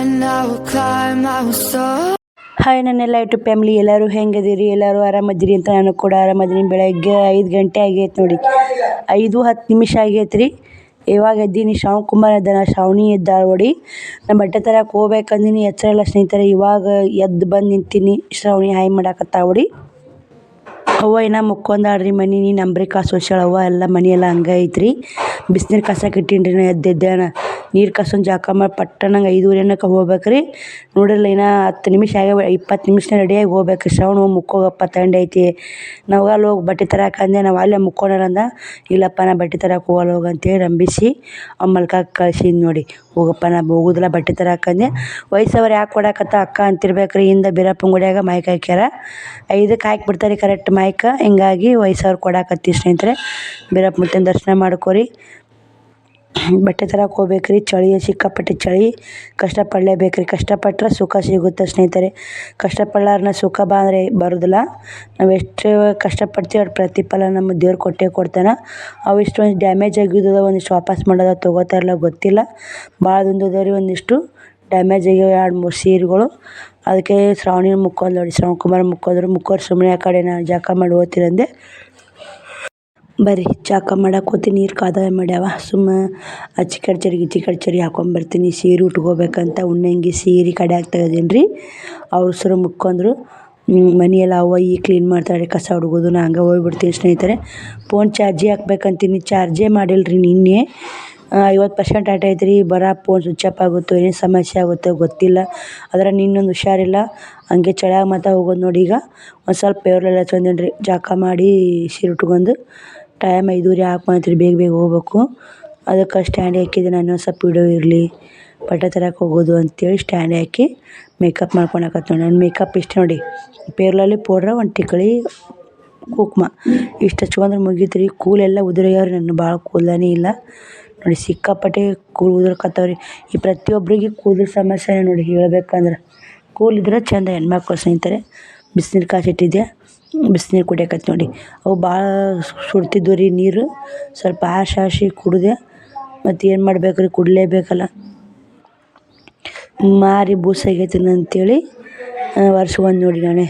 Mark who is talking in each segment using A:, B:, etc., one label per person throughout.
A: and I will climb, I will soar.
B: Hi ನನ್ನೆಲ್ಲ YouTube family, ಎಲ್ಲರೂ ಹೆಂಗದಿರಿ? ಎಲ್ಲರೂ ಆರಾಮದಿರಿ ಅಂತ ನಾನು ಕೂಡ ಆರಾಮದೀನಿ. ಬೆಳಗ್ಗೆ 5 ಗಂಟೆ ಆಗೈತೆ ನೋಡಿ, 5:10 ನಿಮಿಷ ಆಗೈತೆ ರೀ. ಇವಾಗ ಎದ್ದೀನಿ. ಕುಮಾರ್ ಇದ್ದಾನ, ಶ್ರಾವಣಿ ಇದ್ದಾಳೆ ನೋಡಿ. ನಾನು ಬಟ್ಟೆ ತರಕ್ಕೆ ಹೋಗ್ಬೇಕಂದಿನಿ, ಎಚ್ಚರ ಇಲ್ಲ ಸ್ನೇಹಿತರೆ. ಇವಾಗ ಎದ್ದು ಬಂದು ನಿಂತೀನಿ. ಶ್ರಾವಣಿ ಹಾಯ್ ಮಾಡಾಕತ್ತಾವ ನೋಡಿ. ಅವ್ವ ಏನೋ ಮುಕ್ಕೊಂದಾಡ್ರಿ, ಮನೆ ನಂಬ್ರಿ ಕಾಸು ಹೊಸ್ಯಾಳ ಅವ್ವ. ಎಲ್ಲ ಮನೆಯೆಲ್ಲ ಹಂಗೆ ಐತ್ರಿ. ಬಿಸಿನೀರು ಕಸಕ್ಕೆ ಇಟ್ಟೀನಿ ರೀ. ಎದ್ದೆದ್ದೇನ ನೀರು ಕಸೊಂದು ಜಾಕ ಮಾಡಿ ಪಟ್ಟನಂಗೆ 5:30 ಹೋಗ್ಬೇಕ್ರಿ. ನೋಡಿರಲ್ಲ, ಇನ್ನೂ 10 ನಿಮಿಷ ಆಗ್ಯಾವ. 20 ನಿಮಿಷ ರೆಡಿಯಾಗಿ ಹೋಗ್ಬೇಕು. ಶ್ರಾವಣ ಮುಕ್ಕೋಗಪ್ಪ, ತಂಡ ಐತಿ, ನಾವು ಅಲ್ಲಿ ಹೋಗಿ ಬಟ್ಟೆ ತರಕ್ಕೆ ಅಂದೆ. ನಾವು ಅಲ್ಲೇ ಮುಕ್ಕೋಣರಂದ. ಇಲ್ಲಪ್ಪ ನಾ ಬಟ್ಟೆ ತರಕ್ಕೆ ಹೋಗಲ್ಲ ಹೋಗಿ ಅಂತೇಳಿ ರಂಬಿಸಿ ಮಲ್ಕಕ್ಕೆ ಕಳ್ಸಿದ್ ನೋಡಿ. ಹೋಗಪ್ಪ ನಾ ಹೋಗುದಿಲ್ಲ ಬಟ್ಟೆ ತರಕ್ಕಂದೆ. ವಯಸ್ಸವ್ರು ಯಾಕೆ ಕೊಡಾಕತ್ತ ಅಕ್ಕ ಅಂತಿರ್ಬೇಕ್ರಿ. ಹಿಂದೆ ಬೀರಪ್ಪನ ಗುಡಿಯಾಗ ಮೈಕ್ ಹಾಕ್ಯಾರ. 5ಕ್ಕೆ ಹಾಕಿಬಿಡ್ತಾರೆ ಕರೆಕ್ಟ್ ಮೈಕ್. ಹಿಂಗಾಗಿ ವಯಸ್ಸವ್ರು ಕೊಡಾಕತ್ತಿ ಸ್ನೇಹಿತರೆ. ಬೀರಪ್ಪ ಮುತ್ತಿನ ದರ್ಶನ ಮಾಡ್ಕೊರಿ. ಬಟ್ಟೆ ತರಕ್ಕೆ ಹೋಗ್ಬೇಕ್ರಿ. ಚಳಿ, ಸಿಕ್ಕಾಪಟ್ಟೆ ಚಳಿ. ಕಷ್ಟಪಡಲೇಬೇಕ್ರಿ. ಕಷ್ಟಪಟ್ಟರೆ ಸುಖ ಸಿಗುತ್ತೆ ಸ್ನೇಹಿತರೆ. ಕಷ್ಟಪಡಲಾರ್ನ ಸುಖ ಅಂದರೆ ಬರೋದಿಲ್ಲ. ನಾವು ಎಷ್ಟು ಕಷ್ಟಪಡ್ತೀವಿ ಅಷ್ಟು ಪ್ರತಿಫಲ ನಮ್ಮ ದೇವ್ರು ಕೊಟ್ಟೇ ಕೊಡ್ತಾನೆ. ಅವು ಇಷ್ಟೊಂದು ಡ್ಯಾಮೇಜ್ ಆಗಿದ್ದದ, ಒಂದಿಷ್ಟು ವಾಪಸ್ ಮಾಡೋದ ತೊಗೋತಾರಲ್ಲ ಗೊತ್ತಿಲ್ಲ. ಭಾಳ ದಿನದವ್ರಿ ಒಂದಿಷ್ಟು ಡ್ಯಾಮೇಜ್ ಆಗ್ಯಾವ 2-3 ಸೀರೆಗಳು. ಅದಕ್ಕೆ ಶ್ರಾವಣಿ ಮುಕ್ಕೊಂದು ನೋಡಿ. ಕುಮಾರ್ ಮುಕ್ಕೋರು ಸುಮ್ಮನೆ ಆ ಕಡೆ ನಾನು ಜಾಕ ಮಾಡಿ ಹೋಗ್ತೀರಂದೆ. ಬರ್ರಿ ಜಾಕ ಮಾಡಕ್ಕೆ ಹೋಗ್ತೀನಿ. ನೀರು ಕಾದಾಯ ಮಾಡ್ಯಾವ. ಸುಮ್ಮ ಚಿಕ್ಕಡಿ ಹಾಕೊಂಬರ್ತೀನಿ. ಸೀರೆ ಉಟ್ಕೋಬೇಕಂತ ಉಣ್ಣಂಗಿ ಸೀರೆ ಕಡ್ಯಾಗ ತೆಗೆದೀನಿ ರೀ. ಅವ್ರು ಸರು ಮುಕ್ಕೊಂಡ್ರು. ಮನೆಯೆಲ್ಲ ಅವ್ವ ಈಗ ಕ್ಲೀನ್ ಮಾಡ್ತಾಳೆ, ಕಸ ಹುಡುಗೋದು. ನಾ ಹಂಗೆ ಹೋಗ್ಬಿಡ್ತೀನಿ ಸ್ನೇಹಿತರೆ. ಫೋನ್ ಚಾರ್ಜಿಗೆ ಹಾಕ್ಬೇಕಂತೀನಿ, ಚಾರ್ಜೇ ಮಾಡಿಲ್ಲ ರೀ ನಿನ್ನೆ. 50% ಆಟ ಐತೆ ರೀ. ಫೋನ್ ಸ್ವಿಚ್ ಆಫ್ ಆಗುತ್ತೋ, ಏನೇನು ಸಮಸ್ಯೆ ಆಗುತ್ತೋ ಗೊತ್ತಿಲ್ಲ. ಅದರ ನಿನ್ನೊಂದು ಹುಷಾರಿಲ್ಲ. ಹಂಗೆ ಚಳಿಯಾಗ ಮಾತಾ ಹೋಗೋದು ನೋಡಿ. ಈಗ ಒಂದು ಸ್ವಲ್ಪ ಪೇರ್ಲೆಲ್ಲ ತಂದೀನಿ ರೀ. ಜಾಕ ಮಾಡಿ ಸೀರೆ ಉಟ್ಕೊಂಡು ಟೈಮ್ 5:30 ಹಾಕ್ಕೊಂತೀರಿ. ಬೇಗ ಹೋಗ್ಬೇಕು. ಅದಕ್ಕೆ ಸ್ಟ್ಯಾಂಡ್ ಹಾಕಿದ್ದೀನಿ. ಇನ್ನೊಂದು ಸ್ವಲ್ಪ ವೀಡಿಯೋ ಇರಲಿ, ಬಟ್ಟೆ ತರಕ್ಕೆ ಹೋಗೋದು ಅಂತೇಳಿ ಸ್ಟ್ಯಾಂಡ್ ಹಾಕಿ ಮೇಕಪ್ ಮಾಡ್ಕೊಳಕತ್ತ ನೋಡಿ. ನನ್ನ ಮೇಕಪ್ ಇಷ್ಟ ನೋಡಿ. ಪೇರ್ಲಲ್ಲಿ ಪೌಡ್ರ, ಒಂದು ಟಿಕಳಿ, ಕುಂಕುಮ ಇಷ್ಟು ಹಚ್ಕೊಂಡ್ರೆ ಮುಗೀತು ರೀ. ಕೂಲೆಲ್ಲ ಉದುರ್ಯಾವ್ರಿ. ನನ್ನ ಭಾಳ ಕೂದಲೇ ಇಲ್ಲ ನೋಡಿ. ಸಿಕ್ಕಾಪಟ್ಟೆ ಕೂದಲು ಉದುರ್ಕತ್ತಾವ್ರಿ. ಈ ಪ್ರತಿಯೊಬ್ಬರಿಗೆ ಕೂದಲು ಸಮಸ್ಯೆನೇ ನೋಡಿ. ಹೇಳ್ಬೇಕಂದ್ರೆ ಕೂದಲಿದ್ರೆ ಚೆಂದ ಹೆಣ್ಮಕ್ಳು ಸ್ನೇಹಿತರೆ. ಬಿಸಿನೀರು ಕಾಸಿಟ್ಟಿದ್ದೆ, ಬಿಸಿನೀರು ಕುಡಿಯಕತ್ತಿ ನೋಡಿ. ಅವು ಭಾಳ ಸುಡ್ತಿದ್ವು ರೀ ನೀರು. ಸ್ವಲ್ಪ ಆಶಿ ಕುಡಿದೆ. ಮತ್ತು ಏನು ಮಾಡ್ಬೇಕು ರೀ, ಕುಡಿಲೇಬೇಕಲ್ಲ. ಮಾರಿ ಬೂಸಾಗೈತಿ ಅಂತೇಳಿ ವರ್ಷಗೊಂದು ನೋಡಿ. ನಾನೇ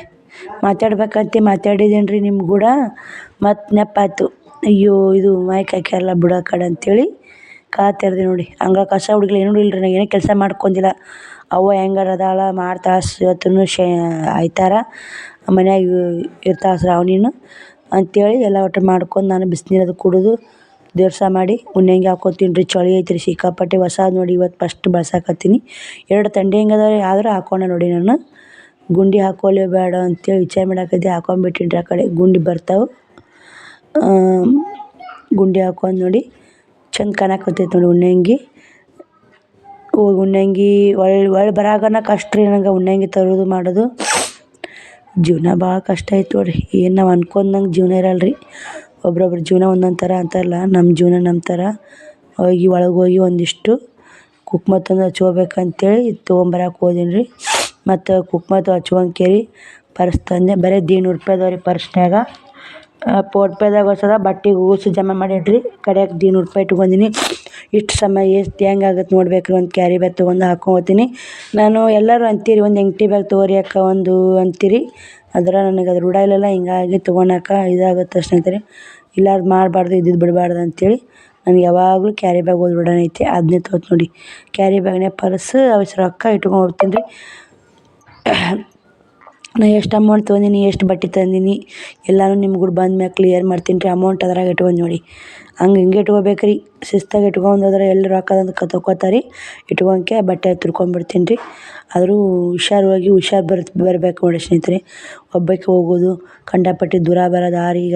B: ಮಾತಾಡ್ಬೇಕಂತ ಮಾತಾಡಿದ್ದೀನಿ ರೀ ನಿಮ್ಮ ಕೂಡ. ಮತ್ತು ನೆನಪಾಯ್ತು, ಅಯ್ಯೋ ಇದು ಮೈಕ್ ಹಾಕ್ಯಾರಲ್ಲ ಬಿಡೋ ಕಡೆ ಅಂತೇಳಿ ತೆರೆದೆ ನೋಡಿ. ಹಂಗೆ ಕಸ ಹುಡುಗಿಲ್ಲ, ಏನೂ ಇಲ್ಲ ರೀ. ನಾನು ಏನೂ ಕೆಲಸ ಮಾಡ್ಕೊಂಡಿಲ್ಲ. ಅವ್ವ ಹೆಂಗಾರ ಅದಾಳ, ಮಾಡ್ತಾಳೆ. ಇವತ್ತೂ ಆಯ್ತಾರ ಮನ್ಯಾಗ ಇರ್ತಾಳೆ ಶ್ರಾವಣಿನು ಅಂತೇಳಿ ಎಲ್ಲ ಒಟ್ಟು ಮಾಡ್ಕೊಂಡು ನಾನು ಬಿಸಿನೀರು ಅದು ಕುಡಿದು ದೇವ್ರ ಮಾಡಿ ಉಣ್ಣಂಗಿ ಹಾಕ್ಕೊತೀನಿ ರೀ. ಚಳಿ ಐತ್ರಿ ಸಿಕ್ಕಾಪಟ್ಟೆ. ಹೊಸಾದು ನೋಡಿ, ಇವತ್ತು ಫಸ್ಟ್ ಬಳಸಾಕತ್ತೀನಿ. 2 ತಂಡಿ ಹೆಂಗೆ ಅದಾವೆ ರೀ, ಆದರೂ ಹಾಕ್ಕೊಂಡೆ ನೋಡಿ. ನಾನು ಗುಂಡಿ ಹಾಕ್ಕೊಳ್ಳೇ ಬೇಡ ಅಂತೇಳಿ ವಿಚಾರ ಮಾಡಾಕತ್ತಿ. ಹಾಕ್ಕೊಂಬಿಟ್ಟಿನಿ ರೀ. ಆ ಕಡೆ ಗುಂಡಿ ಬರ್ತಾವೆ. ಗುಂಡಿ ಹಾಕ್ಕೊಂಡು ನೋಡಿ ಚಂದ ಕಾಣಕತ್ತೈತೆ ನೋಡಿ ಉಣ್ಣಂಗಿ. ಉಣ್ಣಂಗಿ ಒಳ್ಳೆ ಬರಾಗನ ಕಷ್ಟ ರೀ ನನಗೆ. ಉಣ್ಣಂಗಿ ತರೋದು ಮಾಡೋದು ಜೀವನ ಭಾಳ ಕಷ್ಟ ಐತೆ ನೋಡಿರಿ. ಏನು ನಾವು ಅನ್ಕೊಂಡಂಗೆ ಜೀವನ ಇರಲ್ಲ ರೀ. ಒಬ್ರೊಬ್ರ ಜೀವನ ಒಂದೊಂದು ಥರ ಅಂತಾರಲ್ಲ, ನಮ್ಮ ಜೀವನ ನಮ್ಮ ಥರ. ಒಳಗೆ ಹೋಗಿ ಒಂದಿಷ್ಟು ಕುಕ್ಮ ತಂದು ಹಚ್ಕೋಬೇಕಂತೇಳಿ ತೊಗೊಂಬರಕ್ಕೆ ಹೋದೀನಿ ರೀ. ಮತ್ತು ಕುಕ್ಮ ಹಚ್ಕೊಂಕೇರಿ ಪರ್ಸ್ ತಂದೆ. ಬರೀ 100 ರೂಪಾಯಿ ಅದಾವೆ ರೀ ಪರ್ಸ್ನ್ಯಾಗ. ಫೋನ್ಪೇದಾಗ ಹೊಸದ ಬಟ್ಟೆಗೆ ಊಸಿ ಜಮಾ ಮಾಡಿಡ್ರಿ. ಕಡೆಯಾಗ 100 ರೂಪಾಯಿ ಇಟ್ಕೊಂಡೀನಿ. ಇಷ್ಟು ಸಮಯ ಎಷ್ಟು ಹೆಂಗಾಗತ್ತೆ ನೋಡ್ಬೇಕ್ರಿ. ಒಂದು ಕ್ಯಾರಿ ಬ್ಯಾಗ್ ತೊಗೊಂಡು ಹಾಕ್ಕೊಂತೀನಿ. ನಾನು ಎಲ್ಲರೂ ಅಂತೀರಿ ಒಂದು ಎಂಟಿ ಬ್ಯಾಗ್ ತೊಗೊರಿ ಅಕ್ಕ ಒಂದು ಅಂತೀರಿ. ಆದ್ರೆ ನನಗೆ ಅದು ರೂಢ ಇಲ್ಲಲ್ಲ. ಹಿಂಗಾಗಿ ತೊಗೊಳಕ ಇದಾಗುತ್ತೆ ಸ್ನೇಹಿತರೆ. ಇಲ್ಲಾರ್ದು ಮಾಡಬಾರ್ದು, ಇದ್ದಿದ್ದು ಬಿಡಬಾರ್ದು ಅಂತೇಳಿ ನನಗೆ ಯಾವಾಗಲೂ ಕ್ಯಾರಿ ಬ್ಯಾಗ್ ಹೋಗಿ ರೂಢನೇ ಐತಿ. ಅದನ್ನೇ ತೊಗೊತ ನೋಡಿ. ಕ್ಯಾರಿ ಬ್ಯಾಗ್ನಾಗ ಪರ್ಸ್ ಅವಶ್ಯ ರೊಕ್ಕ ಇಟ್ಕೊಂಡು ಹೋಗ್ತೀನಿ ರೀ. ನಾ ಎಷ್ಟು ಅಮೌಂಟ್ ತೊಗೊಂಡೀನಿ, ಎಷ್ಟು ಬಟ್ಟೆ ತಂದೀನಿ ಎಲ್ಲನೂ ನಿಮ್ಗೂ ಬಂದ್ಮ್ಯಾಗ ಕ್ಲಿಯರ್ ಮಾಡ್ತೀನಿ ರೀ. ಅಮೌಂಟ್ ಅದ್ರಾಗ ಇಟ್ಕೊಂಡು ನೋಡಿ. ಹಂಗೆ ಹಿಂಗೆ ಇಟ್ಕೋಬೇಕು ರೀ. ಶಿಸ್ತಾಗಿ ಇಟ್ಕೊಂಡು ಹೋದ್ರೆ ಎಲ್ಲಿ ರೊಕ್ಕ ಅದಂತ ತೊಗೋತಾರೆ. ಇಟ್ಕೊಂಡ್ಕೆ ಬಟ್ಟೆ ತುರ್ಕೊಂಡ್ಬಿಡ್ತೀನಿ ರೀ. ಆದರೂ ಹುಷಾರಾಗಿ ಬರ್ಬೇಕು ನೋಡಿ ಸ್ನೇಹಿತರೆ. ಒಬ್ಬಾಕಿ ಹೋಗೋದು ಕಂಡಪಟ್ಟೆ ದೂರ ಬರೋ ದಾರಿ. ಈಗ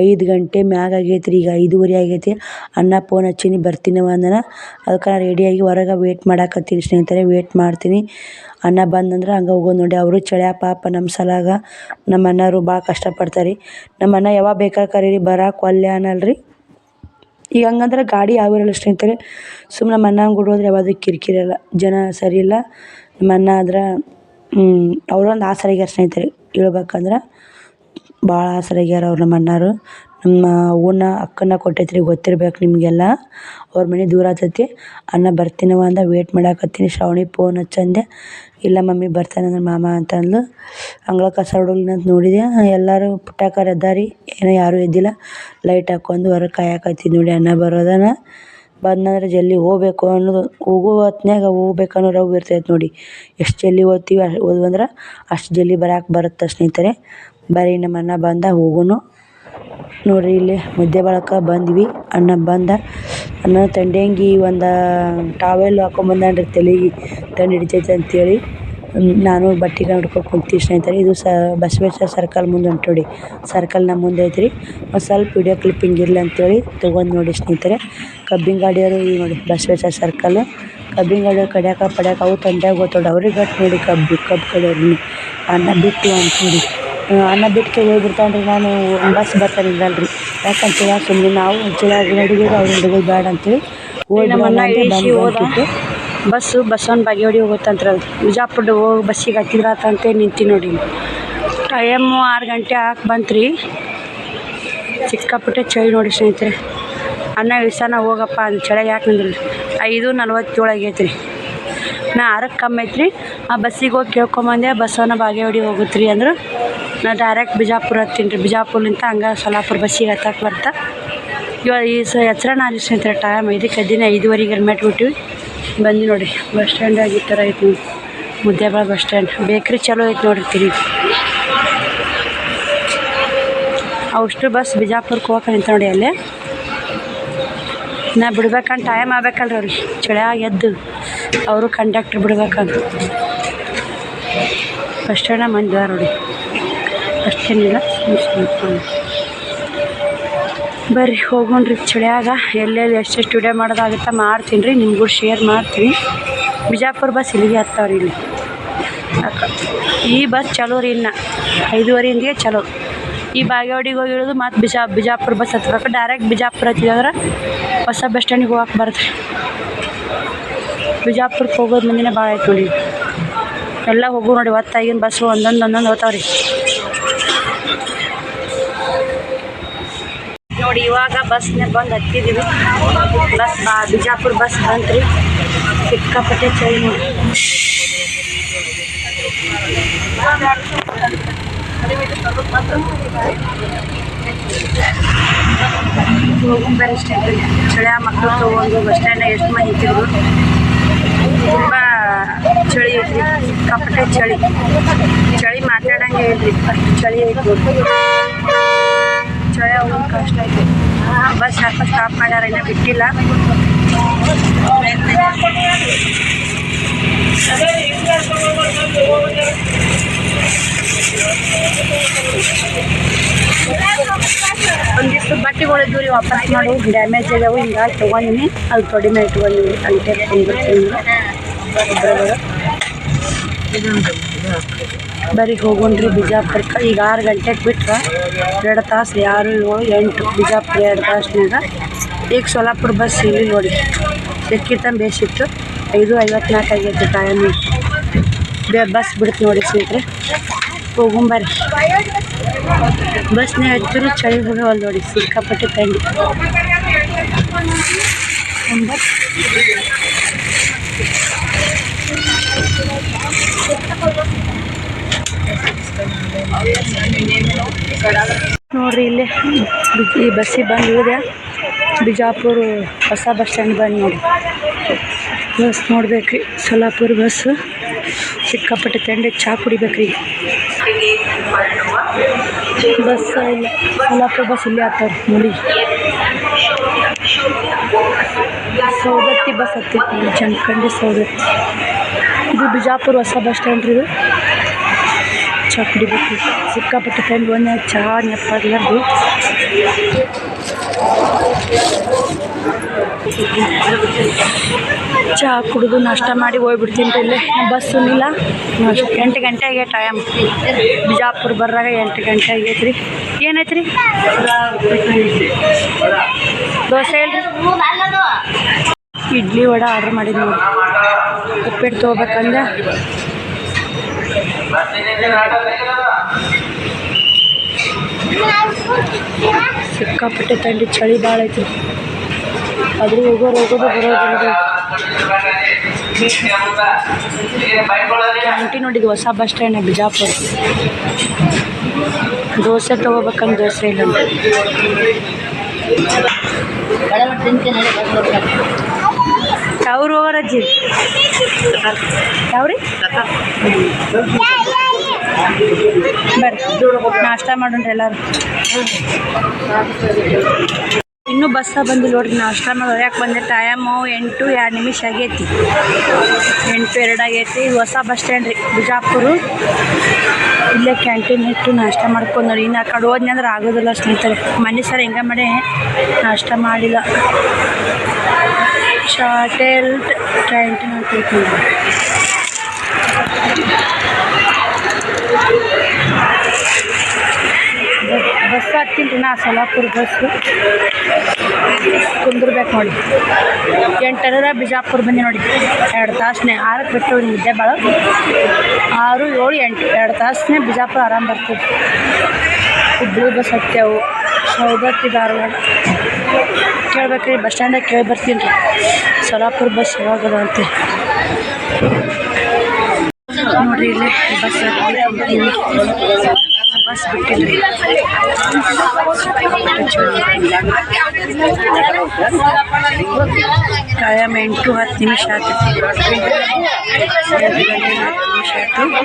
B: 5 ಗಂಟೆ ಮ್ಯಾಗ ಆಗೈತೆ ರೀ. ಈಗ 5:30 ಆಗೈತಿ. ಅಣ್ಣ ಫೋನ್ ಹಚ್ಚೀನಿ ಬರ್ತೀನವ ಅಂದನ. ಅದಕ್ಕೆ ನಾನು ರೆಡಿಯಾಗಿ ಹೊರಗೆ ವೇಟ್ ಮಾಡಾಕತ್ತೀನಿ ಸ್ನೇಹಿತರೆ. ವೇಟ್ ಮಾಡ್ತೀನಿ. ಅಣ್ಣ ಬಂದಂದ್ರೆ ಹಂಗೆ ಹೋಗೋದು ನೋಡಿ. ಅವರು ಚಳ್ಯಾ ಪಾಪ ನಮ್ಮ ಸಲಾಗ. ನಮ್ಮ ಅಣ್ಣರು ಭಾಳ ಕಷ್ಟಪಡ್ತಾರೆ ರೀ. ನಮ್ಮ ಅಣ್ಣ ಯಾವಾಗ ಬೇಕಾದ್ರೆ ಕರೀರಿ ಬರಕ್ಕೆ ಒಲ್ಲೆ ಅನ್ನಲ್ಲ ರೀ. ಈಗ ಹಂಗಂದ್ರೆ ಗಾಡಿ ಯಾವ ಇರಲ್ಲ ಸ್ನೇಹಿತರೆ. ಸುಮ್ಮನೆ ನಮ್ಮ ಅಣ್ಣನ ಕೂಡ ಹೋದ್ರೆ ಯಾವುದು ಕಿರಿಕಿರಲ್ಲ. ಜನ ಸರಿ ಇಲ್ಲ. ನಮ್ಮ ಅಣ್ಣ ಆದ್ರೆ ಅವರೊಂದು ಆಸರಾಗ್ಯಾರ ಸ್ನೇಹಿತರೆ. ಹೇಳ್ಬೇಕಂದ್ರೆ ಭಾಳ ಆಸರಾಗ್ಯಾರ ಅವ್ರು ನಮ್ಮ ಅಣ್ಣಾರು. ನಮ್ಮ ಅವ್ವನ ಅಕ್ಕನ ಕೊಟ್ಟೈತ್ರಿ, ಗೊತ್ತಿರ್ಬೇಕು ನಿಮಗೆಲ್ಲ. ಅವ್ರ ಮನೆ ದೂರ ಆಗ್ತೈತಿ. ಅಣ್ಣ ಬರ್ತೀನವ ಅಂದ, ವೇಟ್ ಮಾಡಾಕತ್ತೀನಿ. ಶ್ರಾವಣಿ ಫೋನ್ ಹಚ್ಚಂದೆ, ಇಲ್ಲ ಮಮ್ಮಿ ಬರ್ತಾನಂದ್ರೆ ಮಾಮ ಅಂತಂದ್ಲು. ಅಂಗಳ ಕಸ ಹೊಡೋಲ್ಲ ಅಂತ ನೋಡಿದೆ, ಎಲ್ಲರೂ ಪುಟ್ಟಾಕರ್ ಎದ್ದಾರಿ, ಏನೋ ಯಾರೂ ಎದ್ದಿಲ್ಲ. ಲೈಟ್ ಹಾಕ್ಕೊಂಡು ಹೊರಗೆ ಕಾಯಕತ್ತಿದ್ದು ನೋಡಿ. ಅಣ್ಣ ಬರೋದನ, ಬಂದಂದ್ರೆ ಜಲ್ದಿ ಹೋಗ್ಬೇಕು ಅನ್ನೋದು, ಹೋಗೋ ಹೊತ್ನ್ಯಾಗ ಹೋಗ್ಬೇಕು ಅನ್ನೋ ರವ್ ಇರ್ತೈತೆ ನೋಡಿ. ಎಷ್ಟು ಜಲ್ದಿ ಹೋದ್ವಂದ್ರೆ ಅಷ್ಟು ಜಲ್ದಿ ಬರುತ್ತೆ ಸ್ನೇಹಿತರೆ. ಬರ್ರಿ ನಮ್ಮ ಅಣ್ಣ ಬಂದ, ಹೋಗೋನು ನೋಡಿರಿ. ಇಲ್ಲಿ ಮುದ್ದೆ ಬಳಕ ಬಂದ್ವಿ. ಅಣ್ಣ ಬಂದ, ಅಣ್ಣ ತಂಡಂಗಿ ಒಂದು ಟಾವೆಲ್ ಹಾಕೊಂಬಂದ್ರಿ, ತಲೆಗೆ ತಂಡು ಹಿಡಿತೈತೆ ಅಂತೇಳಿ. ನಾನು ಬಟ್ಟೆಗಳು ಹಿಡ್ಕೊಂಡು ಕುಂತೀವಿ ಸ್ನೇಹಿತರೆ. ಇದು ಬಸವೇಶ್ವರ ಸರ್ಕಲ್ ಮುಂದೆ ಉಂಟು ನೋಡಿ. ಸರ್ಕಲ್ ನಮ್ಮ ಮುಂದೆ ಐತ್ರಿ. ಒಂದು ಸ್ವಲ್ಪ ವಿಡಿಯೋ ಕ್ಲಿಪ್ಪಿಂಗ್ ಇರಲಿ ಅಂತೇಳಿ ತೊಗೊಂಡು ನೋಡಿ ಸ್ನೇಹಿತರೆ. ಕಬ್ಬಿನ ಗಾಡಿಯವರು ಈಗ ನೋಡಿ ಬಸವೇಶ್ವರ ಸರ್ಕಲ್. ಕಬ್ಬಿನ ಗಾಡಿಯವ್ರು ಕಡ್ಯಾಕ ಅವು ತಂಡ್ಯಾಗ ಗೊತ್ತೋಡು ಅವ್ರಿಗೆ ಗಟ್ಟು ನೋಡಿ. ಕಬ್ಬು ಕಡಿಯೋರು ಅನ್ನ ಬಿಟ್ಟು ಅಂತ ನೋಡಿ. ಅನ್ನ ಬಿಟ್ಟು ಹೋಗ್ಬಿಡ್ತಾನ್ರಿ. ನಾನು ಬಸ್ ಬರ್ತಾನಿಲ್ಲಲ್ರಿ, ಯಾಕಂತೇಳಿ ಸುಮ್ಮನೆ ನಾವು ಹುಡುಗಿರು ಅವ್ರ ಹುಡುಗರು ಬೇಡ ಅಂತೇಳಿ ಹೋಗ್ಬಿಟ್ಟು ಬಸ್ಸನ್ನು ಬಾಗೇವಾಡಿ ಹೋಗುತ್ತಂತ್ರ. ಬಿಜಾಪುರ ಹೋಗಿ ಬಸ್ಸಿಗೆ ಹತ್ತಿದ್ರಾತಂತೆ ನಿಂತು ನೋಡಿ. ಟೈಮು 6 ಗಂಟೆ ಬಂತ್ರಿ. ಸಿಕ್ಕಾಪಟ್ಟೆ ಚಳಿ ನೋಡಿ ಸ್ನೇಹಿತರೆ. ಅನ್ನ ವಿಸಾನ ಹೋಗಪ್ಪ ಅಂದ ಚಳಿ ಯಾಕೆ ನಿಂದ್ರಿ. 5:47 ಆಗೈತೆ ರೀ. ನಾ 6ಕ್ಕೆ ಕಮ್ಮಿ ಐತ್ರಿ. ಆ ಬಸ್ಸಿಗೆ ಹೋಗಿ ಕೇಳ್ಕೊಂಬಂದೆ, ಬಸ್ಸನ್ನು ಬಾಗೇವಾಡಿ ಹೋಗುತ್ತೆ ರೀ ಅಂದ್ರೆ. ನಾ ಡೈರೆಕ್ಟ್ ಬಿಜಾಪುರ ಹತ್ತೀನಿ ರೀ. ಬಿಜಾಪುರ್ಲಿಂದ ಹಂಗೆ ಸೊಲ್ಲಾಪುರ ಬಸ್ಸಿಗೆ ಹತ್ತಕ್ಕೆ ಬರ್ತಾ ಇವಾಗ ಈ ಎಚ್ಚರನ ಅಲ್ಲಿ ಸ್ನೇಹಿತರೆ. ಟೈಮ್ 5:15 ಹೆಲ್ಮೆಟ್ ಬಿಟ್ಟಿವಿ ಬಂದು ನೋಡಿ. ಬಸ್ ಸ್ಟ್ಯಾಂಡಾಗಿ ಈ ಥರ ಐತೆ ನೋಡಿ. ಮುದ್ದೇಬಾಳ ಬಸ್ ಸ್ಟ್ಯಾಂಡ್. ಬೇಕ್ರಿ ಚಲೋ ಐತೆ ನೋಡಿರ್ತೀರಿ. ಅಷ್ಟು ಬಸ್ ಬಿಜಾಪುರಕ್ಕೆ ಹೋಗಕ್ಕೆ ನಿಂತ ನೋಡಿ. ಅಲ್ಲೇ ನಾ ಬಿಡ್ಬೇಕಂತ ಟೈಮ್ ಆಗ್ಬೇಕಲ್ರಿ ಅವ್ರಿಗೆ. ಚಳಿಯಾಗಿ ಎದ್ದು ಅವರು ಕಂಡಕ್ಟ್ರ್ ಬಿಡ್ಬೇಕಂತ. ಬಸ್ ಸ್ಟ್ಯಾಂಡ ಮಂದಿ ನೋಡಿ. ಅಷ್ಟೇನಿಲ್ಲ. ಬರ್ರಿ ಹೋಗೋಣ್ರಿ. ಚಳಿಯಾಗ ಎಲ್ಲೆಲ್ಲಿ ಎಷ್ಟೆಷ್ಟು ವಿಡಿಯೋ ಮಾಡೋದಾಗುತ್ತಾ ಮಾಡ್ತೀನಿ ರೀ, ನಿಮ್ಗೂ ಶೇರ್ ಮಾಡ್ತೀನಿ. ಬಿಜಾಪುರ ಬಸ್ ಇಲ್ಲಿಗೆ ಹತ್ತವ್ರಿ. ಇಲ್ಲಿ ಈ ಬಸ್ ಚಲೋ ರೀ. ಇನ್ನು 5:15 ಚಲೋ. ಈ ಬಾಗೇವಾಡಿಗೆ ಹೋಗಿ ಇಳಿದು ಮತ್ತು ಬಿಜಾಪುರ ಬಸ್ ಹತ್ಬೇಕು. ಡೈರೆಕ್ಟ್ ಬಿಜಾಪುರ ಹತ್ತಿದ್ರೆ ಹೊಸ ಬಸ್ ಸ್ಟ್ಯಾಂಡಿಗೆ ಹೋಗಕ್ಕೆ ಬರುತ್ತೆ. ಬಿಜಾಪುರಕ್ಕೆ ಹೋಗೋದು ಮುಂದಿನ ಭಾಳ ಆಯ್ತು ನೋಡಿ. ಎಲ್ಲ ಹೋಗು ನೋಡಿ. ಹೊತ್ತಾಗಿನ ಬಸ್ಸು ಒಂದೊಂದು ಹೋಗ್ತಾವ್ರಿ ನೋಡಿ. ಇವಾಗ ಬಸ್ನಾಗ ಬಂದು ಹತ್ತಿದ್ದೀವಿ. ಬಸ್ ಬಿಜಾಪುರ ಬಸ್ ಬಂತ್ರಿ. ಸಿಕ್ಕಾಪಟ್ಟೆ ಚಳಿ ನೋಡಿ. ಹೋಗುಂಬರಿ ಸ್ಟ್ಯಾಂಡ್. ಚಳಿಯ ಮಕ್ಕಳು ತೊಗೊಂಡು ಬಸ್ ಸ್ಟ್ಯಾಂಡ್ ಎಷ್ಟು ಮಂದಿ ನಿಂತಿದ್ರು. ತುಂಬ ಚಳಿ ಐತ್ರಿ. ಸಿಕ್ಕಾಪಟ್ಟೆ ಚಳಿ ಮಾತಾಡಂಗೆ ಐತ್ರಿ. ಅಷ್ಟು ಚಳಿ ಐತಿ ನೋಡಿ. ಚಳಿ ಹೋಗೋದು ಕಷ್ಟ ಐತಿ. ಬಸ್ ಯಾಕೆ ಸ್ಟಾಪ್ ಮಾಡ್ಯಾರ, ಇನ್ನೂ ಬಿಟ್ಟಿಲ್ಲ. ಒಂದಿಷ್ಟು ಬಟ್ಟೆಗಳಿದ್ದು ರೀ ವಾಪಸ್ ಮಾಡಿ ಡ್ಯಾಮೇಜ್ ಆಗ್ಯಾವು. ಹಿಂಗಾಗಿ ತೊಗೊಂಡಿನಿ. ಅದು ತೊಡಿ ಮೇಲೆ ಇಟ್ಕೊಂಡಿವಿ. ಅಂಟೆ ಬರೀ ಹೋಗೋಣ್ರಿ ಬಿಜಾಪುರಕ್ಕೆ. ಈಗ 6 ಗಂಟೆಗೆ ಬಿಟ್ರೆ 2 ತಾಸು 6, 7, 8 ಬಿಜಾಪುರ 2 ತಾಸಿನಾಗ. ಈಗ ಸೊಲ್ಲಾಪುರ ಬಸ್ ಇಲ್ಲಿ ನೋಡಿ. ಸಿಕ್ಕಿತ್ತ ಬೇಸಿತ್ತು. 5:54 ಆಗೈತೆ ಟೈಮ್. ಬಸ್ ಬಿಡುತ್ತೆ ನೋಡಿ ಸ್ನೇಹಿತರೆ. ಹೋಗುಂಬರ್ರಿ. ಬಸ್ನೇ ಹತ್ತಿರು ಚಳಿ ಹೋಗವಲ್ಲ ನೋಡಿ. ಸಿಕ್ಕಾಪಟ್ಟೆ ತಂಡಿ. ನೋಡ್ರಿ ಇಲ್ಲಿ ಈ ಬಸ್ಸಿಗೆ ಬಂದು ಇಳಿದೆ. ಬಿಜಾಪುರ ಹೊಸ ಬಸ್ ಸ್ಟ್ಯಾಂಡ್ ಬಂದು ನೋಡಿ. ಬಸ್ ನೋಡ್ಬೇಕ್ರಿ. ಸೊಲ್ಲಾಪುರ ಬಸ್ ಸಿಕ್ಕಾಪಟ್ಟೆ ತಂಡೆ. ಚಹಾ ಕುಡಿಬೇಕ್ರಿ. ಬಸ್ ಇಲ್ಲ. ಸೊಲ್ಲಾಪುರ ಬಸ್ ಇಲ್ಲೇ ಆಗ್ತಾವ್ರಿ ನೋಡಿ. ಸೌದತ್ತಿ ಬಸ್ ಹತ್ತೈತಿ. ಜಮಖಂಡಿ ಸೌದತ್ತಿ. ಇದು ಬಿಜಾಪುರ ಹೊಸ ಬಸ್ ಸ್ಟ್ಯಾಂಡ್ ರೀ. ಇದು ಚಹಾ ಕುಡಿಬೇಕು. ಸಿಕ್ಕಾಪಟ್ಟೆ ತಂದು ಒಂದೇ ಚಹಾ ನೆಪ್ಪಾಗ್ಲಾರ್ದು. ಚಹಾ ಕುಡಿದು ನಾಷ್ಟ ಮಾಡಿ ಹೋಗ್ಬಿಡ್ತೀನಿ ರೀ. ಇಲ್ಲಿ ಬಸ್ಸು ಇಲ್ಲ. 8 ಗಂಟೆ ಆಗೈತೆ ಟೈಮ್. ಬಿಜಾಪುರ ಬರ್ರಾಗ 8 ಗಂಟೆ ಆಗೈತೆ ರೀ. ಏನೈತೆ ರೀ? ದೋಸೆ ಇಲ್ರಿ. ಇಡ್ಲಿ ವಡೆ ಆರ್ಡ್ರ್ ಮಾಡಿದ್ವಿ ನೋಡಿ. ಉಪ್ಪಿಟ್ಟು ತೊಗೋಬೇಕಂದ್ರೆ ಸಿಕ್ಕಾಪಟ್ಟೆ ತಂಡಿ, ಚಳಿ ಭಾಳ ಐತಿ. ಆದರೂ ಹೋಗೋದು ಬರೋದು. ಕ್ಯಾಂಟಿ ನೋಡಿದ್ದು ಹೊಸ ಬಸ್ ಸ್ಟ್ಯಾಂಡ್ ಬಿಜಾಪುರ. ದೋಸೆ ತೊಗೋಬೇಕಂದ್ರೆ ದೋಸೆ ಇಲ್ಲ. ಅವ್ರು ಹೋಗೋರಜ್ಜಿ ಯಾವ್ರಿ ಬರ್ರಿ ನಾಷ್ಟ ಮಾಡೋಣ್ರಿ ಎಲ್ಲರೂ. ಇನ್ನೂ ಬಸ್ಸ ಬಂದಿಲ್ಲ ನೋಡ್ರಿ. ನಾಷ್ಟ ಮಾಡೋರು ಯಾಕೆ ಬಂದೆ? ಟೈಮು 8:02 ಆಗೈತಿ. 8:02 ಆಗೈತಿ. ಹೊಸ ಬಸ್ ಸ್ಟ್ಯಾಂಡ್ ರೀ ಬಿಜಾಪುರ. ಇಲ್ಲೇ ಕ್ಯಾಂಟೀನ್ ಇಟ್ಟು ನಾಷ್ಟ ಮಾಡ್ಕೊಂಡು ನೋಡಿ. ಇನ್ನು ಆ ಕಡೆ ಹೋದ್ನಿ ಅಂದ್ರೆ ಆಗೋದಿಲ್ಲ ಸ್ನೇಹಿತರೆ. ಮನೆ ಸರ್ ಹೆಂಗೆ ಮಾಡಿ ನಾಷ್ಟ ಮಾಡಿಲ್ಲ. ಶಾರ್ಟೆಲ್ ಕ್ಯಾಂಟೀನ್ ಅಂತ ಹೇಳ್ತೀನಿ. ಬಸ್ ಹತ್ತೀನಿ ನಾ ಸೊಲ್ಲಾಪುರ ಬಸ್ಸು. ಕುಂದ್ರಬೇಕು ನೋಡಿ. 8:00 ಬಿಜಾಪುರ ಬಂದೆ ನೋಡಿ. 2 ತಾಸನೇ 6ಕ್ಕೆ ಬಿಟ್ಟು ನಿದ್ದೆ ಭಾಳ. 6, 7, 8 2 ತಾಸನೇ ಬಿಜಾಪುರ ಆರಾಮ್ ಬರ್ತೀವಿ. ಹುಬ್ಬಳ್ಳಿ ಬಸ್ ಹತ್ಯಾವು. ಸೌದತ್ತಿ ಧಾರವಾಡ ಕೇಳ್ಬೇಕ್ರಿ. ಬಸ್ ಸ್ಟ್ಯಾಂಡಾಗ ಕೇಳಿ ಬರ್ತೀನಿ ರೀ ಸೊಲ್ಲಾಪುರ ಬಸ್ ಯಾವಾಗದ ಅಂತ ನೋಡ್ರಿ. ಇಲ್ಲಿ ಬಸ್ ಬಸ್ ಬಿಟ್ಟಿಲ್ರಿ. ಟೈಮ್ 8:10 ಆಯ್ತು. 8 ಗಂಟೆ 10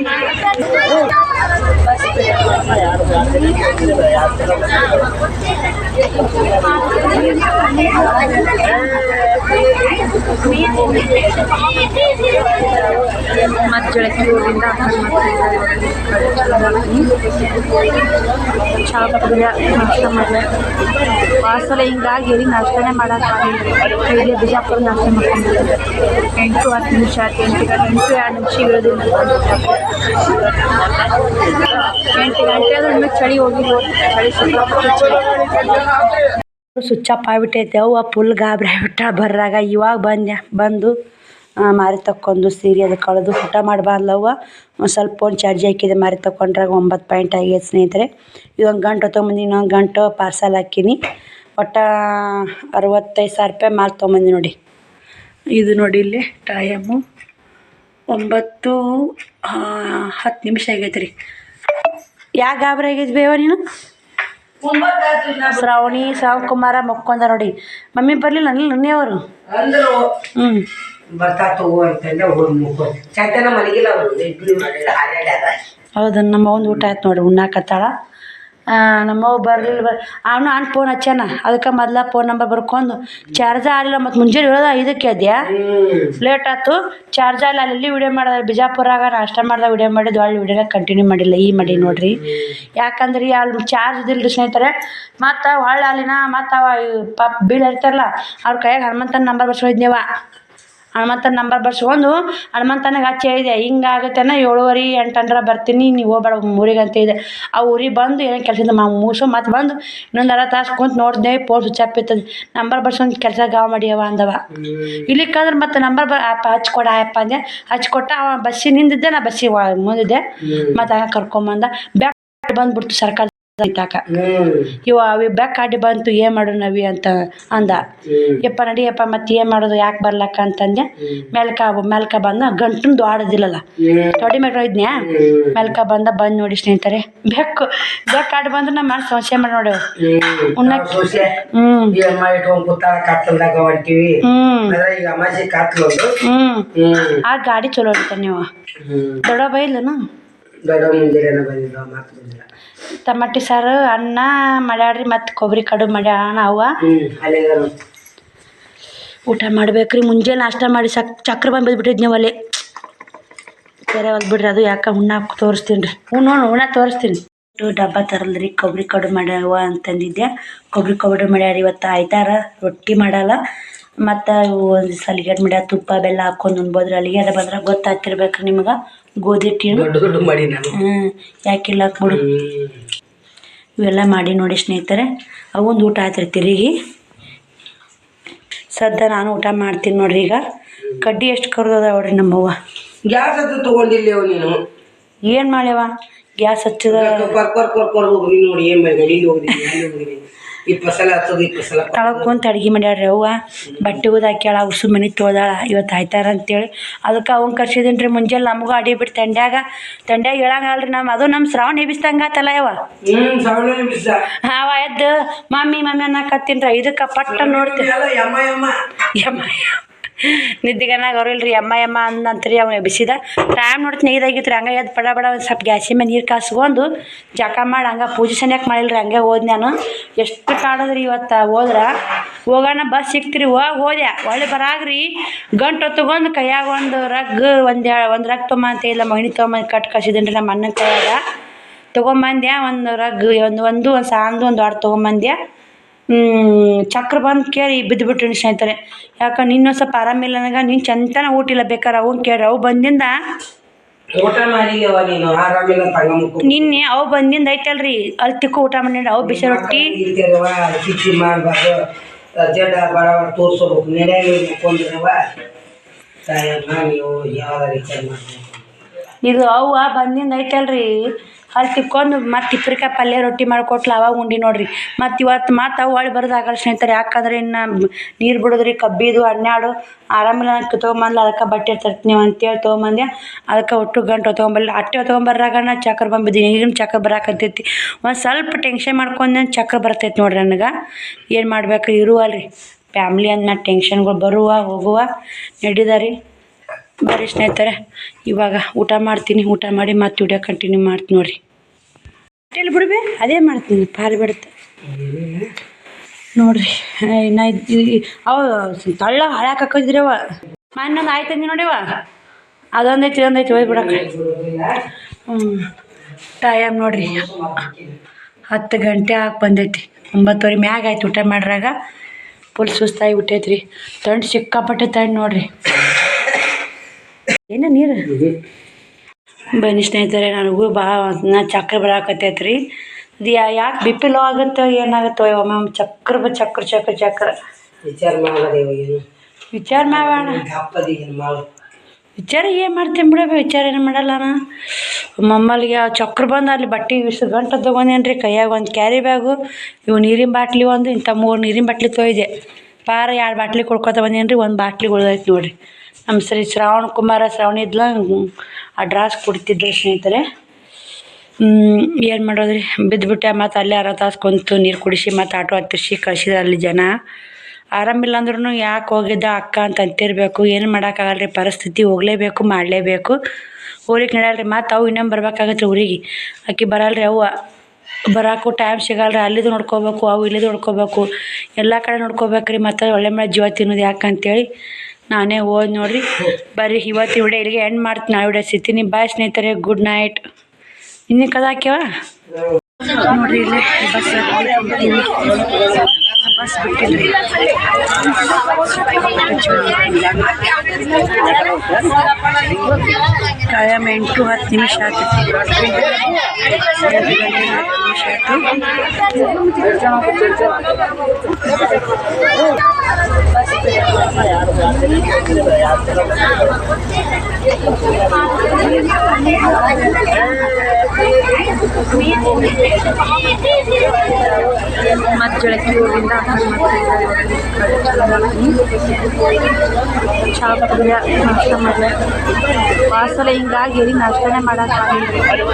B: ಮತ್ತು ಜಳಕಿ ಊರಿಂದ ಚಾ ಕುಡಿದ ನಾಷ್ಟ ಮಾಡಿದೆ. ವಾಸಲ ಹಿಂಗಾಗಿ ನಾಷ್ಟನೇ ಮಾಡೋಕ್ಕಾಗಿಲ್ಲ. ಇಲ್ಲಿ ಬಿಜಾಪುರ ನಾಷ್ಟ ಮಾಡ್ಕೊಂಡಿದ್ದೆ. 8:10 ಆಯ್ತು. 8:02 ಇರೋದಿಲ್ಲ. 8 ಗಂಟೆ ಆದ್ರೂ ಇನ್ನೂ ಚಳಿ ಹೋಗಿಲ್ಲ. ಚಳಿ ಸ್ವಿಚ್ ಆಫ್ ಆಗಿಬಿಟ್ಟೈತೆ. ಅವ್ವ ಫುಲ್ ಗಾಬರಿ ಆಗ್ಬಿಟ್ಟ ಬರ್ರಾಗ. ಇವಾಗ ಬಂದು ಮಾರಿ ತಕ್ಕೊಂಡು ಸೀರೆ ಅದು ಕಳೆದು ಊಟ ಮಾಡಬಾರ್ದವ್ವ. ಒಂದು ಸ್ವಲ್ಪ ಫೋನ್ ಚಾರ್ಜ್ ಹಾಕಿದೆ. ಮಾರಿ ತಗೊಂಡ್ರಾಗ 9 ಪಾಯಿಂಟ್ ಆಗೈತೆ ಸ್ನೇಹಿತರೆ. ಇದೊಂದು ಗಂಟೆ ತೊಗೊಂಬಂದು ಇನ್ನೊಂದು ಗಂಟೆ ಪಾರ್ಸಲ್ ಹಾಕೀನಿ. ಒಟ್ಟು 65,000 ರೂಪಾಯಿ ಮಾಲ್ ತೊಗೊಂಬಂದು ನೋಡಿ. ಇದು ನೋಡಿ ಇಲ್ಲಿ ಟೈಮು 9:10 ಆಗೈತೆ ರೀ. ಯಾಕೆ ಗಾಬರಿ ಆಗೈತೆ ಬೇವ ನೀನು? ಶ್ರಾವಣಿ ಕುಮಾರ ಮಕ್ಕೊಂದ ನೋಡಿ. ಮಮ್ಮಿ ಬರಲಿಲ್ಲ ನನ್ನೇ ಅವರು
C: ಬರ್ತಾ ತಗೋ ಅಂತಂದ್ರೆ ಚಂತನ ಮಲಗಿಲ್ಲ.
B: ಹೌದು. ನಮ್ಮ ಒಂದು ಊಟ ಆಯ್ತು ನೋಡಿ. ಉಣ್ಣಾಕತ್ತಾಳ. ನಮ್ಮವ್ವ ಬರಲಿಲ್ಲ. ಅವನು ಫೋನ್ ಹಚ್ಚಾನ. ಅದಕ್ಕೆ ಮೊದಲ ಫೋನ್ ನಂಬರ್ ಬರ್ಕೊಂಡು ಚಾರ್ಜ್ ಆಗಲಿಲ್ಲ. ಮತ್ತು ಮುಂಜಾನೆ 5:00 ಅದೆಯಾ ಲೇಟ್ ಆಯ್ತು. ಚಾರ್ಜ್ ಆಗಲ್ಲ. ಅಲ್ಲಿ ವಿಡಿಯೋ ಮಾಡಿದ್ರೆ ಬಿಜಾಪುರಾಗ ನಾಷ್ಟ ಮಾಡ್ದಾಗ ವಿಡಿಯೋ ಮಾಡಿದ್ದು. ಒಳ್ಳೆ ವಿಡಿಯೋನ ಕಂಟಿನ್ಯೂ ಮಾಡಿಲ್ಲ. ಮಾಡಿ ನೋಡಿರಿ. ಯಾಕಂದ್ರೆ ಅಲ್ಲಿ ಚಾರ್ಜ್ ಇದಿಲ್ಲ ಸ್ನೇಹಿತರೆ. ಮತ್ತು ಒಳ್ಳೆ ಅಲ್ಲಿನ ಮತ್ತು ಅವ ಬಿಲ್ ಇರ್ತಾರಲ್ಲ ಅವ್ರ ಕೈಯಾಗ ಹನುಮಂತನ ನಂಬರ್ ಬರ್ಸೋದ್ನೇವ. ಹನುಮಂತನ ನಂಬರ್ ಬರ್ಸ್ಕೊಂಡು ಹನುಮಂತನಿಗೆ ಹಚ್ಚಿ ಹೇಳಿದೆ ಹಿಂಗಾಗುತ್ತೇನ 7:30 8 ಬರ್ತೀನಿ ನೀವು ಹೋಗ್ಬೇಡ ಊರಿಗೆ ಅಂತ ಇದೆ. ಆ ಊರಿಗೆ ಬಂದು ಏನೋ ಕೆಲಸದಿಂದ ಮೂಸು ಮತ್ತು ಬಂದು ಇನ್ನೊಂದು ಅರ್ಧ ತಾಸು ಕುಂತು ನೋಡಿದೆ. ಫೋನ್ ಸ್ವಿಚ್ ಆಫ್ ಇರ್ತದೆ. ನಂಬರ್ ಬರ್ಸ್ಕೊಂಡು ಕೆಲಸ ಗಾವ್ ಮಾಡಿಯವ ಅಂದವ. ಇಲ್ಲಿ ಕಂದ್ರೆ ಮತ್ತು ನಂಬರ್ ಹಚ್ಕೊಡ ಆಯಪ್ಪ ಅಂದೆ. ಹಚ್ಕೊಟ್ಟ. ಅವ ಬಸ್ಸಿಗೆ ನಿಂದಿದ್ದೆ. ನಾ ಬಸ್ಸಿಗೆ ಮುಂದಿದ್ದೆ. ಮತ್ತು ಹಂಗೆ ಕರ್ಕೊಂಬಂದ. ಬ್ಯಾಕ್ ಬಂದ್ಬಿಡ್ತು ಸರ್ಕಾರ ಐತಾಕ. ಇವ ಅವಿ ಬೆಕ್ಕ ಅಡ್ಡಿ ಬಂತು. ಏನು ಮಾಡು ನವಿ ಅಂತ ಅಂದ. ಯಪ್ಪ ನಡಿಯಪ್ಪ ಮತ್ತೆ ಏನು ಮಾಡೋದು ಯಾಕೆ ಬರ್ಲಕ್ಕ ಅಂತಂದೆ. ಮೆಲ್ಕ ಬಂದ. ಗಂಟು ಆಡೋದಿಲ್ಲಲ್ಲ ತೊಡಿ ಮೇಲೆ ಇದ್ನ್ಯಾ. ಮೆಲ್ಕ ಬಂದು ನೋಡಿ ಸ್ನೇಹಿತರೆ. ಬೆಕ್ಕ ಅಡ್ಡಿ ಬಂದ್ರೆ ನಮ್ಮ ಮನಸ್ಸು ಸಂಶಯ ಮಾಡಿ ನೋಡೇವು. ಉಣ್ಣಕ್ಕೆ ಆ ಗಾಡಿ ಚಲೋ ಇರ್ತಾನೆ. ನೀವು ದೊಡ್ಡ ಬೈಲನು ಟಮಾಟಿ ಸಾರು ಅನ್ನ ಮಾಡ್ಯಾಡ್ರಿ. ಮತ್ತು ಕೊಬ್ಬರಿ ಕಡುಬು ಮಾಡ್ಯಾಣ. ಅವ್ವ ಊಟ ಮಾಡ್ಬೇಕ್ರಿ. ಮುಂಜಾನೆ ನಾಷ್ಟ ಮಾಡಿ ಚಕ್ರ ಬಂದ್ಬಿಟ್ಟಿದ್ ನೀವು ಅಲ್ಲಿ ಬೇರೆ ಹೊಲ್ದು ಬಿಡ್ರಿ. ಅದು ಯಾಕೆ ಉಣ್ಣಾಕ ತೋರಿಸ್ತೀನಿ ರೀ. ಉಣ್ಣ ತೋರಿಸ್ತೀನಿ. ಡಬ್ಬ ತರಲ್ರಿ. ಕೊಬ್ಬರಿ ಕಡುಬು ಮಾಡ್ಯಾವ ಅಂತಂದಿದ್ದೆ. ಕೊಬ್ಬರಿ ಕಡುಬು ಮಾಡ್ಯಾರ. ಇವತ್ತು ಆಯ್ತಾರ. ರೊಟ್ಟಿ ಮಾಡಲ್ಲ. ಮತ್ತು ಒಂದು ಸಲಿಗೆಡ್ ಮಾಡ್ಯಾರ. ತುಪ್ಪ ಬೆಲ್ಲ ಹಾಕ್ಕೊಂಡು ಉಣ್ಬೋದ್ರಿ. ಅಲ್ಲಿಗೆ ಬಂದ್ರೆ ಗೊತ್ತಾಗ್ತಿರ್ಬೇಕ್ರಿ ನಿಮ್ಗೆ. ಗೋಧಿ ಹಿಟ್ಟು
C: ಮಾಡಿ ನಾನು
B: ಯಾಕಿಲ್ಲ ಹಾಕ್ಬಿಡು. ಇವೆಲ್ಲ ಮಾಡಿ ನೋಡಿ ಸ್ನೇಹಿತರೆ. ಅವೊಂದು ಊಟ ಆಯ್ತು ತಿರುಗಿ. ಸದ್ಯ ನಾನು ಊಟ ಮಾಡ್ತೀನಿ ನೋಡ್ರಿ. ಈಗ ಕಡ್ಡಿ ಎಷ್ಟು ಕರ್ದದ ನೋಡ್ರಿ ನಮ್ಮವ್ವ.
C: ಗ್ಯಾಸ್ ಅದು ತೊಗೊಂಡಿಲ್ಲ ನೀನು.
B: ಏನು ಮಾಡ್ಯವ ಗ್ಯಾಸ್ ಹಚ್ಚದ
C: ಕೊರ್ ಹೋಗ್ರಿ ನೋಡಿ ಏನು ಮಾಡಿ ಗಡಿಲಿ ಹೋಗ್ರಿ ಅಲ್ಲಿ ಹೋಗ್ರಿ 20 ಸಲ ಹಚ್ಚೋದು 20 ಸಲ
B: ತಳಗ್ ಕುಂತ ಅಡ್ಗೆ ಮಾಡ್ಯಾಡ್ರಿ ಅವ್ವ ಬಟ್ಟೆ ಊದು ಹಾಕ್ಯಾಳ ಉಸು ಮನೆ ತೊಳ್ದಾಳ ಇವತ್ತು ಆಯ್ತಾರ ಅಂತೇಳಿ ಅದಕ್ಕೆ ಅವ್ನ ಕರ್ಸಿದ್ದೀನಿ ರೀ ಮುಂಜಾನೆ ನಮಗೂ ಅಡಿ ಬಿಟ್ಟು ತಂಡ್ಯಾಗ ಹೇಳಂಗಲ್ರಿ ಅದು ನಮ್ಮ ಶ್ರಾವಣ ಎಬ್ಬಿಸ್ದಂಗಾತಲ್ಲ ಯವ್ವ ಅವ ಎದ್ದು ಮಮ್ಮಿ ಅನ್ನಕತ್ತೀನಿ ರೀ ಇದಕ್ಕೆ ಪಟ್ಟ ನೋಡ್ತೀನಿ ಯಮ್ಮ ನಿದ್ದೆಗನಾಗ ಅವ್ರಿಲ್ರಿ ಯಮ್ಮ ಅಂದಂತ್ರಿ ಅವ್ನು ಎಬ್ಬಿಸಿದ ಟೈಮ್ ನೋಡ್ತೀನಿ ನೀರಾಗಿತ್ತು ರೀ ಹಂಗೆ ಎದ್ದು ಬಡ ಒಂದು ಸ್ವಲ್ಪ ಗ್ಯಾಸಿನ ಮೇಲೆ ನೀರು ಕಾಸ್ಕೊಂಡು ಜಕ ಮಾಡಿ ಹಂಗೆ ಪೂಜೆ ಸನ್ಯಾಕ ಮಾಡಿಲ್ರಿ ಹಂಗೆ ಹೋದ್ ನಾನು ಎಷ್ಟು ಕಾಡದ್ರಿ ಇವತ್ತು ಹೋಗೋಣ ಬಸ್ ಸಿಕ್ತಿರಿ ಹೋದೆ ಒಳ್ಳೆ ಬರಾಗ್ರಿ ಗಂಟು ತೊಗೊಂಡು ಕೈಯಾಗ ಒಂದು ರಗ್ ಒಂದು ರಗ್ ತೊಗೊಂಬ ಅಂತ ಇಲ್ಲ ಮಹಿನಿ ತೊಗೊಂಬಂದು ಕಟ್ ಕಳ್ಸಿದ್ದೀನಿ ರೀ ನಮ್ಮ ಅಣ್ಣನ ಕೈಯಾಗ ತೊಗೊಂಬಂದ್ಯಾ ಒಂದು ರಗ್ ಒಂದು ಸಾಂದು ಒಂದು ವಾರ ತೊಗೊಂಬಂದ್ಯಾ ಚಕ್ರ ಬಂದು ಕೇಳಿ ಬಿದ್ದುಬಿಟ್ರಿ ಸ್ನೇಹಿತರೆ ಯಾಕಂದ್ರೆ ಇನ್ನೊಂದು ಸ್ವಲ್ಪ ಆರಾಮಿಲ್ಲ ನನಗೆ ನೀನು ಚಂತನ ಊಟಿಲ್ಲ ಬೇಕಾರೆ ಅವನು ಕೇಳ್ರಿ ಅವು ಬಂದಿಂದ
C: ಊಟ ಮಾಡಿದವ ನೀನು ಆರಾಮಿಲ್ಲ
B: ನಿನ್ನೆ ಅವು ಬಂದಿಂದ ಐತಲ್ರಿ ಅಲ್ಲಿ ತಿಕ್ಕು ಊಟ ಮಾಡಿ ಅವು ಬಿಸಿ ರೊಟ್ಟಿ
C: ಕಿಚ್ಚಿ ಮಾಡಬಾರ್ದು ಜಡ ಬಡ ತೋರ್ಸೋಬೇಕು ನೆರೆಯಲ್ಲಿ ಮುಕ್ಕೊಂಡಿರವ ನೀವು ಯಾವ್ದಾರ ವಿಚಾರ ಮಾಡ್ಬೇಕು
B: ಇದು ಅವ್ವ ಬಂದಿಂದ ಐತಲ್ರಿ ಅಲ್ಲಿ ತಿಕ್ಕೊಂಡು ಮತ್ತು ತಿಪ್ಪಿರಿಕಾಯಿ ಪಲ್ಯ ರೊಟ್ಟಿ ಮಾಡಿಕೊಟ್ಲು ಅವಾಗ ಉಂಡಿ ನೋಡ್ರಿ ಮತ್ತು ಇವತ್ತು ಅವು ಹೊಳ್ಳಿ ಬರೋದಾಗಲ್ಲ ಸ್ನೇಹಿತರೆ ಯಾಕಂದ್ರೆ ಇನ್ನು ನೀರು ಬಿಡೋದ್ರಿ ಕಬ್ಬಿದು ಹನ್ನೆರಡು ಆರಾಮಿಲ್ಲ ನನಗೆ ತೊಗೊಂಬಂದ್ಲ ಅದಕ್ಕೆ ಬಟ್ಟೆ ತರ್ತೀನಿ ಅಂತೇಳಿ ತೊಗೊಂಬಂದೆ ಅದಕ್ಕೆ ಒಟ್ಟು ಗಂಟು ತೊಗೊಂಬಲ್ಲ ಅಟ್ಟೆ ತೊಗೊಂಬರ್ರಾಗ ನಾ ಚಕ್ರ ಬಂಬಿದ್ದೀನಿ ಈಗಿನ ಚಕ್ರ ಬರಾಕತ್ತೈತಿ ಒಂದು ಸ್ವಲ್ಪ ಟೆನ್ಷನ್ ಮಾಡ್ಕೊಂಡು ಚಕ್ರ ಬರ್ತೈತಿ ನೋಡ್ರಿ ನನಗೆ ಏನು ಮಾಡ್ಬೇಕು ಇರುವಲ್ರಿ ಫ್ಯಾಮ್ಲಿ ಅಂದ್ಮೇಲೆ ಟೆನ್ಷನ್ಗಳು ಬರುವ ಹೋಗುವ ನಡೀದಾರಿ ಬರ್ರಿ ಸ್ನೇಹಿತರೆ ಇವಾಗ ಊಟ ಮಾಡ್ತೀನಿ ಊಟ ಮಾಡಿ ಮತ್ತೆ ವಿಡಿಯೋ ಕಂಟಿನ್ಯೂ ಮಾಡ್ತೀನಿ ನೋಡ್ರಿ ಹೋಟೆಲ್ ಬಿಡ್ಬೇ ಅದೇ ಮಾಡ್ತೀನಿ ಪಾರಿ ಬಿಡುತ್ತೆ ನೋಡ್ರಿ ನಾ ಅವ ತಳ್ಳ ಹಾಳಾಕ ಹಾಕಿದ್ರವ ಮಣ್ಣೊಂದು ಆಯ್ತಂದಿ ನೋಡಿವ ಅದೊಂದೈತಿ ಇದೊಂದೈತಿ ಹೋಗಿ ಬಿಡಕ್ಕೆ ಟೈಮ್ ನೋಡ್ರಿ 10 ಗಂಟೆ ಆಗಿ ಬಂದೈತಿ 9:30 ಮ್ಯಾಗ ಆಯ್ತು ಊಟ ಮಾಡ್ರಾಗ ಫುಲ್ ಸುಸ್ತಾಗಿ ಬಿಟ್ಟೈತ್ರಿ ತಂಡು ಸಿಕ್ಕಾಪಟ್ಟೆ ತಂಡು ನೋಡ್ರಿ ಏನ ನೀರು ಬನ್ನಿ ಸ್ನೇಹಿತರೆ ನನಗೂ ನಾ ಚಕ್ರ ಬರಾಕತ್ತೈತ್ರಿ ಇದು ಯಾಕೆ ಬಿ ಪಿ ಲೋ ಆಗುತ್ತೋ ಏನಾಗುತ್ತೋ ಒಮ್ಮೆ ಚಕ್ರ
C: ವಿಚಾರ ಮಾಡೋದೇವ
B: ವಿಚಾರ ಮಾಡೋಣ ವಿಚಾರ ಏನು ಮಾಡ್ತೀನಿ ಬಿಡ ವಿಚಾರ ಏನು ಮಾಡಲ್ಲ ಮಮ್ಮಲ್ಲಿಗೆ ಚಕ್ರ ಬಂದು ಅಲ್ಲಿ ಬಟ್ಟೆ ಗಂಟು ತೊಗೊಂಡೇನು ರೀ ಕೈಯಾಗ ಒಂದು ಕ್ಯಾರಿ ಬ್ಯಾಗು ಇವು ನೀರಿನ ಬಾಟ್ಲಿ ಒಂದು ಇಂಥ 3 ನೀರಿನ ಬಾಟ್ಲಿ ತೊಯ್ದೆ ಪಾರ 2 ಬಾಟ್ಲಿ ಕೊಡ್ಕೊತ ಬಂದೇನು ರೀ 1 ಬಾಟ್ಲಿ ಉಳ್ದೈತೆ ನೋಡಿರಿ ನಮ್ಮ ಸರಿ ಶ್ರಾವಣಿ ಇದ್ಲ ಆ ಡ್ರಾಸ್ ಕುಡಿತಿದ್ದೆ ಸ್ನೇಹಿತರೆ ಏನು ಮಾಡೋದ್ರಿ ಬಿದ್ದುಬಿಟ್ಟೆ ಮತ್ತು ಅಲ್ಲೇ ಅರ್ಧ ತಾಸು ಕುಂತು ನೀರು ಕುಡಿಸಿ ಮತ್ತು ಆಟೋ ಹತ್ತಿಸಿ ಕಳಿಸಿದ್ರೆ ಅಲ್ಲಿ ಜನ ಆರಾಮಿಲ್ಲ ಅಂದ್ರೂ ಯಾಕೆ ಹೋಗಿದ್ದ ಅಕ್ಕ ಅಂತ ಅಂತಿರಬೇಕು ಏನು ಮಾಡೋಕ್ಕಾಗಲ್ರಿ ಪರಿಸ್ಥಿತಿ ಹೋಗಲೇಬೇಕು ಮಾಡಲೇಬೇಕು ಊರಿಗೆ ನಡೆಯಲ್ರಿ ಮತ್ತು ಅವು ಇನ್ನೊಮ್ಮೆ ಬರ್ಬೇಕಾಗತ್ತೆ ಊರಿಗೆ ಆಕೆ ಬರಲ್ರಿ ಅವ್ವ ಬರೋಕ್ಕೂ ಟೈಮ್ ಸಿಗಲ್ರಿ ಅಲ್ಲಿದು ನೋಡ್ಕೋಬೇಕು ಅವು ಇಲ್ಲಿದು ನೋಡ್ಕೋಬೇಕು ಎಲ್ಲ ಕಡೆ ನೋಡ್ಕೋಬೇಕ್ರಿ ಮತ್ತು ಒಳ್ಳೆ ಮೇಲೆ ಜೀವ ತಿನ್ನೋದು ಯಾಕಂತೇಳಿ ನಾನೇ ಹೋದ್ ನೋಡ್ರಿ ಬರ್ರಿ ಇವತ್ತು ವಿಡಿಯೋ ಇಲ್ಲಿಗೆ ಎಂಡ್ ಮಾಡ್ತೀನಿ ನಾ ವಿಡಿಯೋ ಸಿಗ್ತೀನಿ ಬಾಯ್ ಸ್ನೇಹಿತರೆ ಗುಡ್ ನೈಟ್ ಇನ್ನೇ ಕದ ಹಾಕ್ಯವ ನೋಡ್ರಿ ಇಲ್ಲಿ ಬಸ್ ಬಿಟ್ಟಿದ್ರಿ ಟೈಮ್ 8:10 ನಿಮಿಷ ಆಗ್ತೈತಿ 10 ಮತ್ತು ಜಳಕಿ ಊರಿಂದ ಚಾ ಕುಡಿಯ ನಾಷ್ಟ ಮಾಡಿದೆ ವಾಸಲ ಹಿಂಗಾಗಿ ನಾಷ್ಟನೇ ಮಾಡೋಕ್ಕಾಗಿಲ್ಲ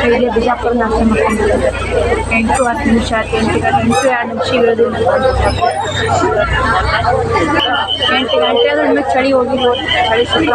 B: ಇಲ್ಲಿ ಬಿಜಾಪುರ ನಾಷ್ಟ ಮಾಡ್ಕೊಂಡಿದ್ದೆ 8:10 ನಿಮಿಷ ಆಯ್ತು 8 ನಿಮಿಷ ಇರೋದಿಲ್ಲ 8 ಗಂಟೆ ಆದ್ರೆ ಇನ್ನೂ ಚಳಿ ಹೋಗಿಲ್ಲ ಚಳಿ